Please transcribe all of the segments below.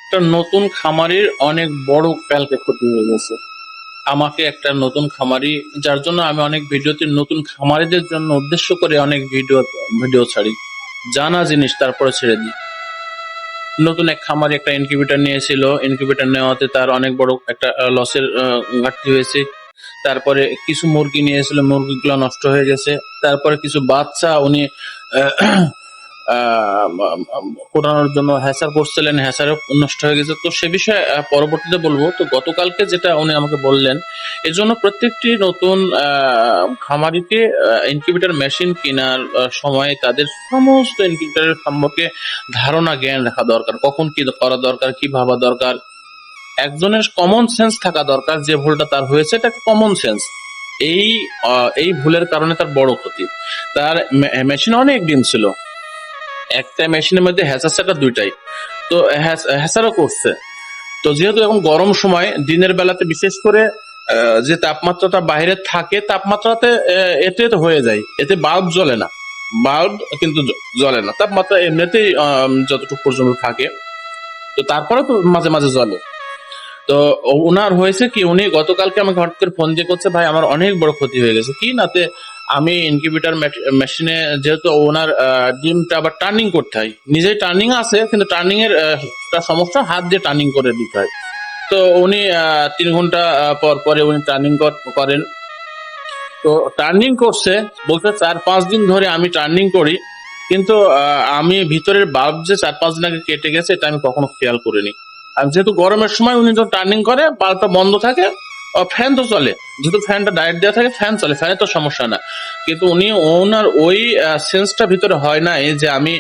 একটা নতুন খামারির অনেক বড় কালকে ক্ষতি হয়ে গেছে। আমাকে একটা নতুন খামারি, যার জন্য আমি অনেক ভিডিওতে নতুন খামারিদের জন্য উদ্দেশ্য করে অনেক ভিডিও ভিডিও ছাড়ি, জানা জিনিস তারপরে ছেড়ে দিই। নতুন এক খামারি একটা ইনকিউবেটর নিয়েছিল, ইনকিউবেটর নেওয়াতে তার অনেক বড় একটা লসের ঘাটতি হয়েছে। তারপরে কিছু মুরগি নিয়েছিল, মুরগিগুলো নষ্ট হয়ে গেছে। তারপরে কিছু বাচ্চা উনি ফোটানোর জন্য হ্যাচার করছিলেন, হ্যাচারও নষ্ট হয়ে গেছে। তো সে বিষয়ে পরবর্তীতে বলবো। তো গতকালকে যেটা উনি আমাকে বললেন, এজন্য প্রত্যেকটি নতুন খামারিকে ইনকিউবেটর মেশিন কেনার সময় তাদের সমস্ত ইনকিউবেটরের সম্পর্কে ধারণা জ্ঞান রাখা দরকার। কখন কি করা দরকার, কি ভাবা দরকার। একজনের কমন সেন্স থাকা দরকার। যে ভুলটা তার হয়েছে এটা একটা কমন সেন্স। এই এই ভুলের কারণে তার বড় ক্ষতি। তার মেশিনে অনেক ডিম ছিল, একটা মেশিনের মধ্যে হ্যাচার সেটার দুইটাই। তো হ্যাচারও করছে। তো যেহেতু এখন গরম সময়, দিনের বেলাতে বিশেষ করে যে তাপমাত্রাটা বাইরে থাকে, তাপমাত্রাতে এতে তো হয়ে যায়, এতে বাল্ব জ্বলে না। বাল্ব কিন্তু জ্বলে না, তাপমাত্রা এমনিতেই যতটুকু পর্যন্ত থাকে। তো তারপরে তো মাঝে মাঝে জ্বলে। তো ওনার হয়েছে কি, উনি গতকালকে আমাকে হঠাৎ করে ফোন দিয়ে করছে, ভাই আমার অনেক বড় ক্ষতি হয়ে গেছে। কি নাতে, আমি ইনকিউবেটর মেশিনে যেহেতু ওনার ডিমটা আবার টার্নিং করতে হয়, নিজেই টার্নিং আছে কিন্তু টার্নিং এর সমস্যা, হাত দিয়ে টার্নিং করে দিতে হয়। তো উনি 3 ঘন্টা পর পরে উনি টার্নিং করেন। তো টার্নিং করছে বলতে 4-5 দিন ধরে আমি টার্নিং করি, কিন্তু আমি ভিতরের বাল্ব যে 4-5 দিন আগে কেটে গেছে এটা আমি কখনো খেয়াল করিনি। আর যেহেতু গরমের সময় উনি যখন টার্নিং করে বাল্বটা বন্ধ থাকে, ফ্যান তো চলে, যেহেতু ফ্যানটা ডাইরেক্ট দেওয়া থাকে ফ্যান চলে, ফ্যানে তো সমস্যা না। কিন্তু উনি ওনার ওই সেন্সটা ভিতরে হয় নাই যে আমি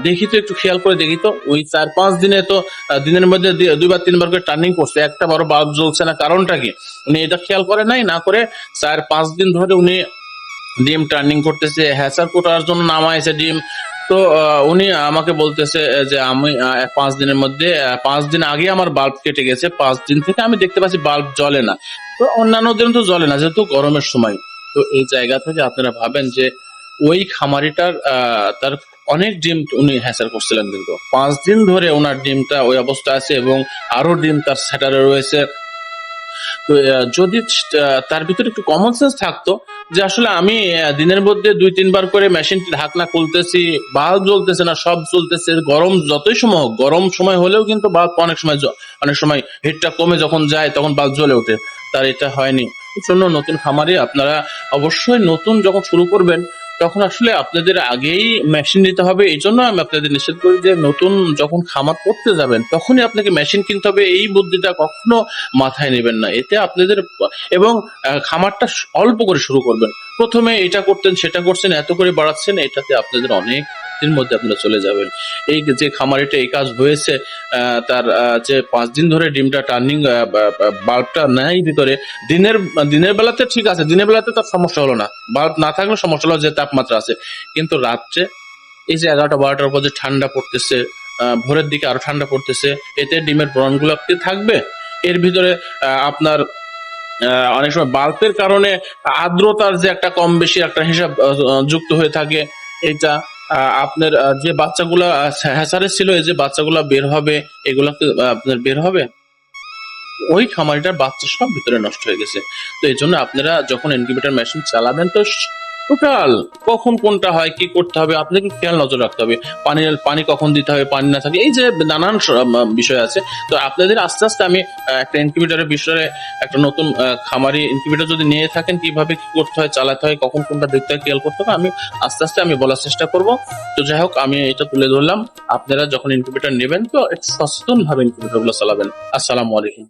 দেখি তো, একটু খেয়াল করে দেখি তো। ওই 4-5 দিনে তো দিনের মধ্যে 2 বা 3 বার করে টার্নিং করছে, একটা বড় বাল্ব জ্বলছে না, কারণটা কি উনি এটা খেয়াল করে নাই। না করে 4-5 দিন ধরে উনি ডিম টার্নিং করতেছে, হ্যাচার কোটার জন্য নামাইছে ডিম। তো উনি আমাকে বলতেছে যে আমি 5 দিনের মধ্যে 5 দিন আগে আমার বাল্ব কেটে গেছে, 5 দিন থেকে আমি দেখতে পাচ্ছি বাল্ব জ্বলে না। তো অন্যান্য দিন তো জ্বলে না যেহেতু গরমের সময়। তো এই জায়গা থেকে আপনারা ভাবেন যে ওই খামারিটার তার অনেক ডিম উনি হ্যাচার করছিলেন, কিন্তু 5 দিন ধরে ওনার ডিমটা ওই অবস্থা আছে এবং আরো ডিম তার সেটারে রয়েছে। তো যদি তার ভিতরে একটু কমন সেন্স থাকতো যে আসলে আমি দিনের মধ্যে 2-3 বার করে মেশিনটি ঢাকনা খুলতেছি, বাল্ব জ্বলতেছে না, সব চলতেছে, গরম যতই সময় হোক, গরম সময় হলেও কিন্তু বাল্ব অনেক সময় হিটটা কমে যখন যায় তখন বাল্ব জ্বলে ওঠে। তার এটা হয়নি। এই জন্য নতুন খামারে আপনারা অবশ্যই নতুন যখন শুরু করবেন তখন আসলে আপনাদের আগেই মেশিন নিতে হবে। এই জন্য আমি আপনাদের নিষেধ করি যে নতুন যখন খামার করতে যাবেন তখনই আপনাকে মেশিন কিনতে হবে, এই বুদ্ধিটা কখনো মাথায় নেবেন না। এতে আপনাদের এবং খামারটা অল্প করে শুরু করবেন। প্রথমে এটা করতেন, সেটা করছেন, এত করে বাড়াচ্ছেন, এটাতে আপনাদের অনেক দিন মধ্যে আপনারা চলে যাবেন। এই যে খামারিটা এই কাজ হয়েছে, তার যে 5 দিন ধরে ডিমটা টার্নিং বাল্বটা নাই ভিতরে, দিনের দিনের বেলাতে ঠিক আছে, দিনের বেলাতে তার সমস্যা হলো না, বাল্ব না থাকলে সমস্যা হলো যে তাপমাত্রা আছে। কিন্তু রাত্রে এই যে 11টা-12টার পর যে ঠান্ডা পড়তেছে, ভোরের দিকে আরো ঠান্ডা পড়তেছে, এতে ডিমের ব্রণগুলো থাকবে। এর ভিতরে আপনার অনেক সময় বাল্বের কারণে আর্দ্রতার যে একটা কম বেশি একটা হিসাব যুক্ত হয়ে থাকে। এটা আপনার যে বাচ্চাগুলা হ্যাচারে ছিল, এই যে বাচ্চাগুলা বের হবে, এগুলা আপনার বের হবে, ওই খামারিটার বাচ্চা সব ভিতরে নষ্ট হয়ে গেছে। তো এই জন্য আপনারা যখন ইনকিউবেটর মেশিন চালাবেন তো টোটাল কখন কোনটা হয়, কি করতে হবে আপনাকে খেয়াল নজর রাখতে হবে। পানি কখন দিতে হবে, পানি না থাকে, এই যে নানান বিষয় আছে। তো আপনাদের আস্তে আস্তে আমি একটা ইনকিউবেটরের বিষয়ে একটা নতুন খামারি ইনকিউবেটর যদি নিয়ে থাকেন, কিভাবে কি করতে হয়, চালাতে হয়, কখন কোনটা দেখতে হয়, খেয়াল করতে হবে, আমি আস্তে আস্তে আমি বলার চেষ্টা করব। তো যাই হোক, আমি এটা তুলে ধরলাম। আপনারা যখন ইনকিউবেটর নেবেন তো একটু সচেতন ভাবে ইনকিউবেটর গুলো চালাবেন। আসসালামু আলাইকুম।